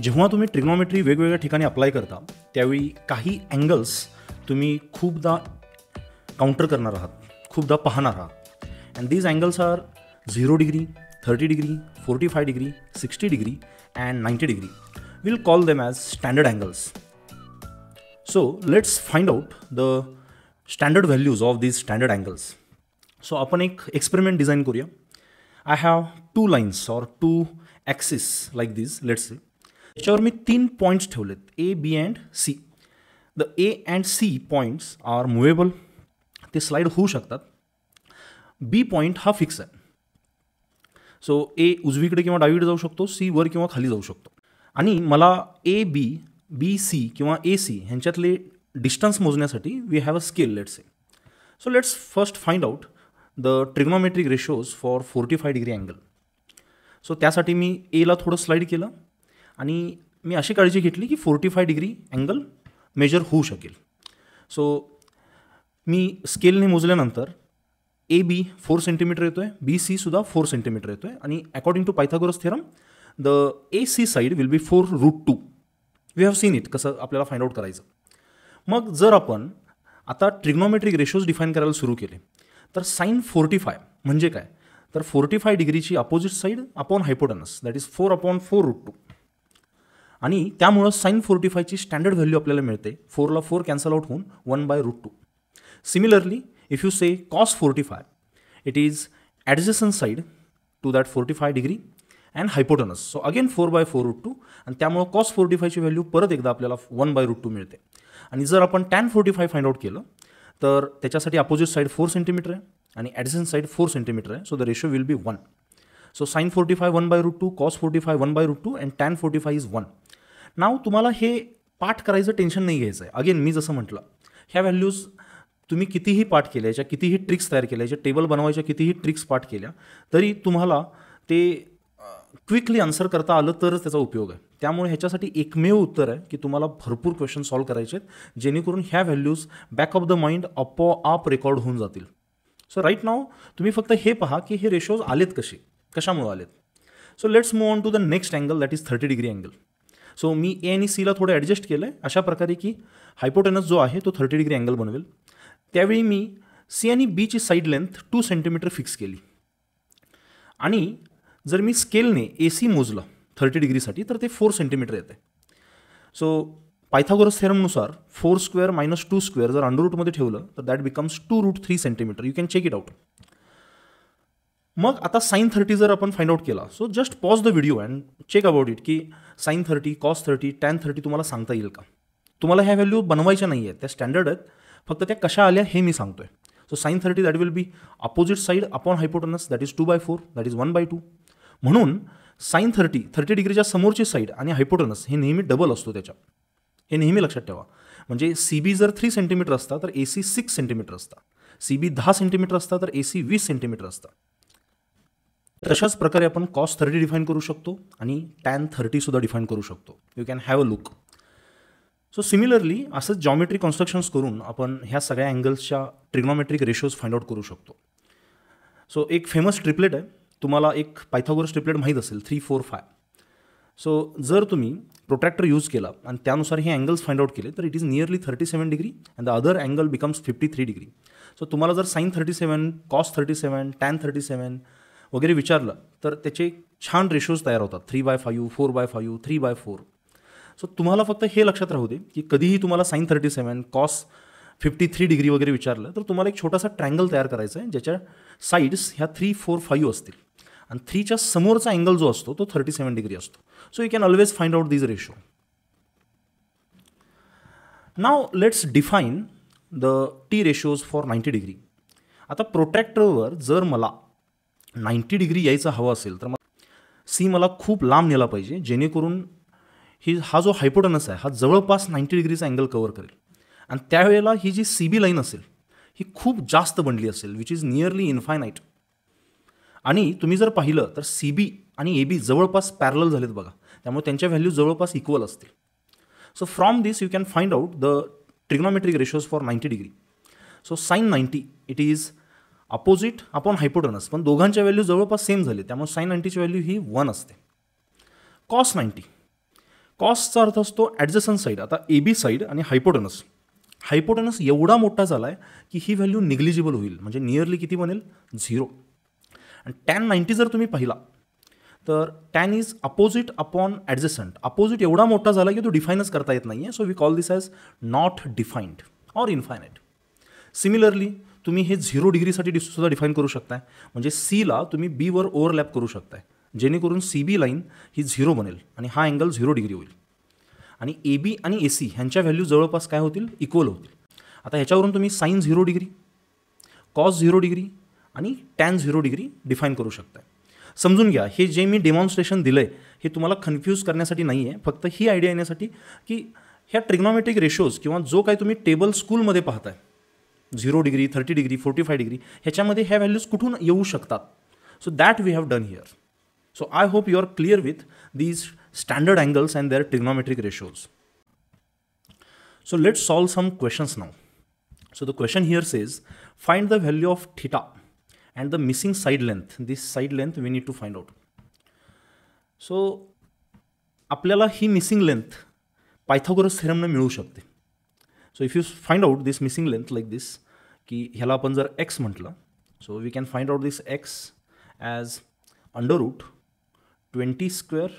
जेव्हा तुम्ही ट्रिग्नॉमेट्री वेगवेगळ्या ठिकाणी अप्लाय करता त्यावेळी काही अँगल्स तुम्ही खूपदा काउंटर करणार आहात, खूपदा पाहणार आहात. And these angles are 0 degree, 30 degree, 45 degree, 60 degree and 90 degree. Will call them as standard angles. So let's find out the standard values of these standard angles. So आपण एक एक्सपेरिमेंट डिझाईन करूया. I have 2 lines or 2 axis like this. Let's say याच्यावर मी 3 points ठेवलेत, A, B and C. The A and C points are movable, ते slide होऊ शकतात. बी point हा फिक्स आहे. सो ए उजवीकडे किंवा डावीकडे जाऊ शकतो, सी वर किंवा खाली जाऊ शकतो. आणि मला ए बी, बी सी किंवा ए सी ह्यांच्यातले डिस्टन्स मोजण्यासाठी we have a scale. Let's say. So let's first find out the trigonometric ratios for 45 degree angle. So त्यासाठी मी एला थोडं स्लाइड केलं आणि मी अशी काळजी घेतली की 45 डिग्री अँगल मेजर होऊ शकेल. So me स्केलने मोजल्यानंतर A B 4 centimetre येतो आहे, बी सी सुद्धा 4 सेंटीमीटर येतो आहे. आणि according to Pythagoras theorem the A C side will be 4√2. We have seen it कसं आपल्याला फाइंड आउट करायचं. मग जर आपण आता ट्रिग्नोमेट्रिक रेशोज डिफाईन करायला सुरू केले तर साइन 45 म्हणजे काय, तर 45 डिग्रीची opposite side upon hypotenuse, that is 4/4√2. आणि त्यामुळं साइन 45ची स्टँडर्ड व्हॅल्यू आपल्याला मिळते. 4ला 4 कॅन्सल आउट होऊन 1/√2. Similarly if you say cos 45, it is adjacent side to that 45 degree and hypotenuse. So again 4/4√2. आणि त्यामुळं कॉस 45ची व्हॅल्यू परत एकदा आपल्याला 1/√2 मिळते. आणि जर आपण टॅन 45 फाइंड आउट केलं तर त्याच्यासाठी अपोजिट साईड 4 सेंटीमीटर आहे आणि ॲडजसंट साईड 4 सेंटीमीटर आहे. So the ratio will be 1. So sine 45 1/√2, cos 45 1/√2 and tan 45 is 1. नाव तुम्हाला हे पाठ करायचं टेन्शन नाही घ्यायचं आहे. अगेन मी जसं म्हटलं, ह्या व्हॅल्यूज तुम्ही कितीही पाठ केल्या, याच्या कितीही ट्रिक्स तयार केल्या, याच्या टेबल बनवायच्या कितीही ट्रिक्स पाठ केल्या तरी तुम्हाला ते क्विकली आन्सर करता आलं तरच त्याचा उपयोग आहे. त्यामुळे ह्याच्यासाठी एकमेव उत्तर आहे की तुम्हाला भरपूर क्वेश्चन सॉल्व करायचे आहेत जेणेकरून ह्या values back of the mind आपोआप रेकॉर्ड होऊन जातील. सो राईट नाव तुम्ही फक्त हे पहा की हे रेशोज आलेत कसे, कशामुळे आलेत. So let's move on to the next angle, that is 30 degree angle. So मी ए आणि सीला थोडं ॲडजस्ट केलं आहे अशा प्रकारे की हायपोटेनस जो आहे तो 30 डिग्री अँगल बनवेल. त्यावेळी मी सी आणि बीची साईड लेंथ 2 सेंटीमीटर फिक्स केली. आणि जर मी स्केलने ए सी मोजलं 30 डिग्रीसाठी तर ते 4 सेंटीमीटर येते. सो पायथागोरस थेरमनुसार 4² - 2² जर अंडररूटमध्ये ठेवलं तर that becomes 2√3 centimetre. You can check it out. मग आता साइन 30 जर आपण फाइंड आउट केला, so just pause the video and check about it की साइन 30, कॉस 30, टॅन 30 तुम्हाला सांगता येईल का. तुम्हाला ह्या व्हॅल्यू बनवायच्या नाही आहेत, त्या स्टँडर्ड आहेत, फक्त त्या कशा आल्या हे मी सांगतोय. So sine 30 that will be opposite side upon hypotenuse, that is 2/4, that is 1/2. म्हणून साइन 30 डिग्रीच्या समोरची साईड आणि हायपोटनस हे नेहमी डबल असतो त्याच्या, हे नेहमी लक्षात ठेवा. म्हणजे सी बी जर 3 सेंटीमीटर असता तर ए सी 6 सेंटीमीटर असता, सी बी 10 सेंटीमीटर असता तर ए सी 20 सेंटीमीटर असता. तशाच प्रकारे आपण कॉस 30 डिफाईन करू शकतो आणि टॅन 30 सुद्धा डिफाईन करू शकतो. You can have a look. So similarly असंच जॉमेट्री कन्स्ट्रक्शन्स करून आपण ह्या सगळ्या अँगल्सच्या ट्रिग्नोमेट्रिक रेशोज फाइंड आउट करू शकतो. सो एक फेमस ट्रिपलेट आहे, तुम्हाला एक पायथागोरस ट्रिपलेट माहीत असेल 3, 4, 5. सो जर तुम्ही प्रोट्रॅक्टर यूज केला आणि त्यानुसार हे अँगल्स फाइंड आउट केले तर it is nearly 37 degree and the other angle becomes 53 degree. So तुम्हाला जर साइन 37, कॉस 37, टॅन 37 वगैरे विचारलं तर त्याचे छान रेशोज तयार होतात. 3/5, 4/5, 3/4. सो तुम्हाला फक्त हे लक्षात राहू दे की कधीही तुम्हाला साइन 37, कॉस 53 डिग्री वगैरे विचारलं तर तुम्हाला एक छोटासा ट्रँगल तयार करायचा आहे ज्याच्या साईड्स ह्या 3, 4, 5 असतील आणि 3च्या समोरचा अँगल जो असतो तो 37 डिग्री असतो. So you can always find out this ratio. Now let's define the T ratios for 90 degree. आता प्रोट्रॅक्टरवर जर मला 90 डिग्री यायचं हवं असेल तर सी मला खूप लांब नेला पाहिजे जेणेकरून हा जो हायपोटनस आहे हा जवळपास 90 डिग्रीचा अँगल कव्हर करेल. आणि त्यावेळेला ही जी सी बी लाईन असेल ही खूप जास्त बनली असेल, विच इज नियरली इन्फायनाईट. आणि तुम्ही जर पाहिलं तर सी बी आणि ए बी जवळपास पॅरलल झालेत बघा, त्यामुळे त्यांच्या व्हॅल्यू जवळपास इक्वल असतील. So from this you can find out the trigonometric ratios for 90 degree. So sine 90 it is opposite upon hypotenuse, पण दोघांच्या व्हॅल्यू जवळपास सेम झाले त्यामुळे साइन 90ची व्हॅल्यू ही 1 असते. कॉस कॉसचा अर्थ असतो ॲडजसंट साईड. आता ए बी साईड आणि हायपोटेनस एवढा मोठा झाला आहे की ही व्हॅल्यू निग्लिजिबल होईल, म्हणजे नियरली किती बनेल 0. आणि tan 90 जर तुम्ही पाहिला तर tan is opposite upon adjacent. Opposite एवढा मोठा झाला की तो डिफाईनच करता येत नाही आहे. So we call this as not defined or infinite. Similarly तुम्ही हे 0 डिग्रीसाठी सुद्धा डिफाईन करू शकताय, म्हणजे सीला तुम्ही बीवर ओव्हरलॅप करू शकताय, जेणेकरून सी बी लाईन ही 0 बनेल आणि हा अँगल 0 डिग्री होईल. आणि ए बी आणि ए सी ह्यांच्या व्हॅल्यू जवळपास काय होतील, इक्वल होतील. आता ह्याच्यावरून तुम्ही साईन 0 डिग्री, कॉस 0 डिग्री आणि टॅन 0 डिग्री डिफाईन करू शकताय. समजून घ्या, हे जे मी डेमॉन्स्ट्रेशन दिलं आहे हे तुम्हाला कन्फ्यूज करण्यासाठी नाही आहे, फक्त ही आयडिया येण्यासाठी की ह्या ट्रिग्नॉमेट्रिक रेशोज किंवा जो काही तुम्ही टेबल स्कूलमध्ये पाहताय 0 डिग्री, 30 डिग्री, 45 डिग्री, ह्याच्यामध्ये ह्या व्हॅल्यूज कुठून येऊ शकतात. So that we have done here. So I hope you are clear with these standard angles and their trigonometric ratios. So let's solve some questions now. So the question here says, find the value of theta and the missing side length. This side length we need to find out. So आपल्याला ही missing length Pythagoras theorem ने मिळू शकते. So if you find out this missing length like this, की ह्याला आपण जर x म्हटलं, so we can find out this x as under root 20 square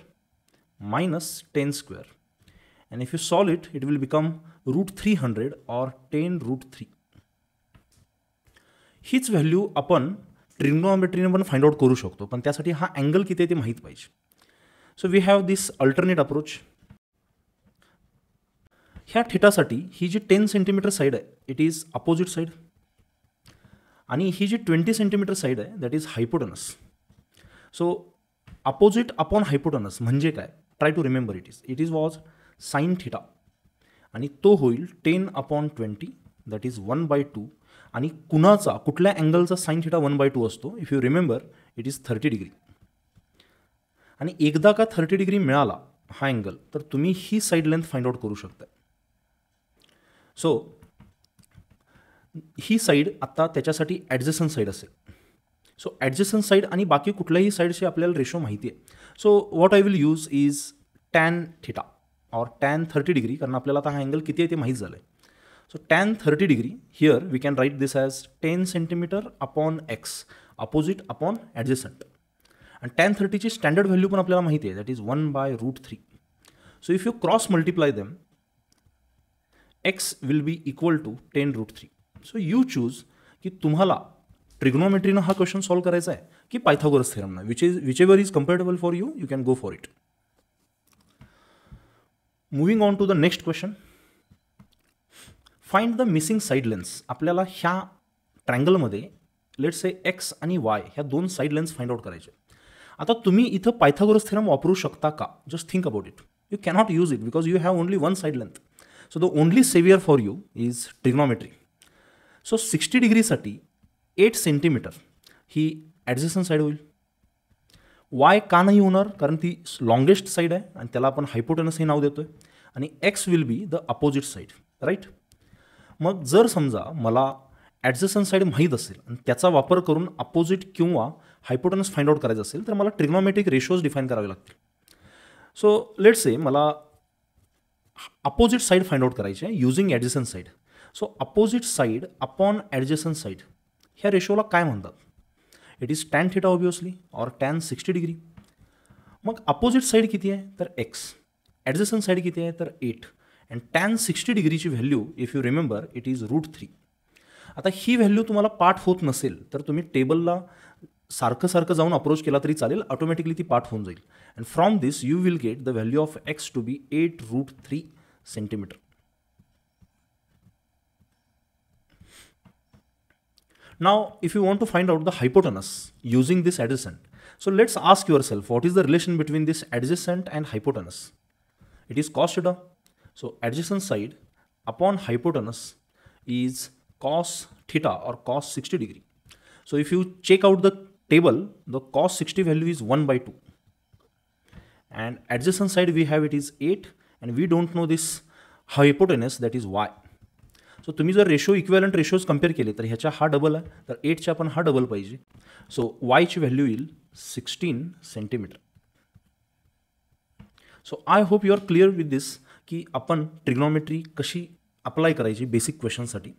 minus 10 square, and if you solve it, it will become root 300 or 10 root 3. हीच value आपण ट्रिग्नोमेट्रीने पण find out करू शकतो, पण त्यासाठी हा अँगल किती आहे ते माहीत पाहिजे. So we have this alternate approach. ह्या थिटासाठी ही जी 10 सेंटीमीटर साईड आहे इट इज अपोजिट साईड, आणि ही जी 20 सेंटीमीटर साईड आहे that is hypotenuse. So opposite upon hypotenuse म्हणजे काय, try to remember it is was sine theta, आणि तो होईल 10/20 दॅट इज 1/2. आणि कुठल्या अँगलचा साईन थिटा 1/2 असतो, if you remember it is 30 degree. आणि एकदा का 30 डिग्री मिळाला हा अँगल, तर तुम्ही ही साईड लेंथ फाइंड आउट करू शकता. सो ही साईड आता त्याच्यासाठी ॲडजसंट साईड असेल. सो ॲडजसंट साईड आणि बाकी कुठल्याही साईडचे आपल्याला रेशो माहिती आहे. So what I will use is tan theta or tan 30 degree, कारण आपल्याला आता हा अँगल किती आहे ते माहीत झालं आहे. So tan 30 degree here we can write this as 10 centimetre upon x, opposite upon adjacent. आणि टॅन 30ची स्टँडर्ड व्हॅल्यू पण आपल्याला माहिती आहे, that is 1/√3. So if you cross multiply them, x will be equal to 10√3. So you choose की तुम्हाला ट्रिग्नोमेट्रीनं हा क्वेश्चन सॉल्व करायचा आहे की पायथागोरस थेरमनं, whichever is comfortable for you, you can go for it. Moving on to the next question. Find the missing side lengths. आपल्याला ह्या ट्रँगलमध्ये लेट्स से एक्स आणि वाय ह्या दोन साईड लेन्स फाइंड आउट करायचे. आता तुम्ही इथं पायथागोरस थेरम वापरू शकता का, just think about it. You cannot use it because you have only one side length. So the only saviour for you is trigonometry. So 60 डिग्रीसाठी 8 सेंटीमीटर ही adjacent side होईल. वाय का नाही होणार, कारण ती लॉंगेस्ट साईड आहे आणि त्याला आपण हायपोटेनस हे नाव देतोय. आणि x will be the opposite side, right. मग जर समजा मला ॲडजसंट साईड माहीत असेल आणि त्याचा वापर करून अपोजिट किंवा हायपोटेनस फाइंड आउट करायचं असेल तर मला ट्रिग्नोमेट्रिक रेशोज डिफाईन करावे लागतील. सो लेट्स से मला अपोजिट साईड फाइंड आउट करायची आहे using adjacent side. So opposite side upon adjacent side ह्या रेशोला काय म्हणतात, it is tan theta obviously और टॅन 60 डिग्री. मग अपोजिट साईड किती आहे तर एक्स, ॲडजसंट साईड किती आहे तर 8, and tan 60 डिग्रीची value if you remember it is √3. आता ही व्हॅल्यू तुम्हाला पाठ होत नसेल तर तुम्ही टेबलला सारखं जाऊन अप्रोच केला तरी चालेल, ऑटोमॅटिकली ती पाठ होऊन जाईल. And from this you will get the value of x to be 8√3 centimetre. Now, if you want to find out the hypotenuse using this adjacent, so let's ask yourself what is the relation between this adjacent and hypotenuse? It is cos theta. So adjacent side upon hypotenuse is cos theta or cos 60 degree. So if you check out the table, the cos 60 value is 1/2. And adjacent side we have it is 8, and we don't know this hypotenuse, that is y. So तुम्ही जर ratio equivalent ratios compare केले तर ह्याच्या हा double आहे, तर 8च्या पण हा डबल पाहिजे. सो वायची व्हॅल्यू येईल 16 centimetre. So I hope you are clear with this की आपण ट्रिग्नॉमेट्री कशी अप्लाय करायची बेसिक क्वेश्चनसाठी.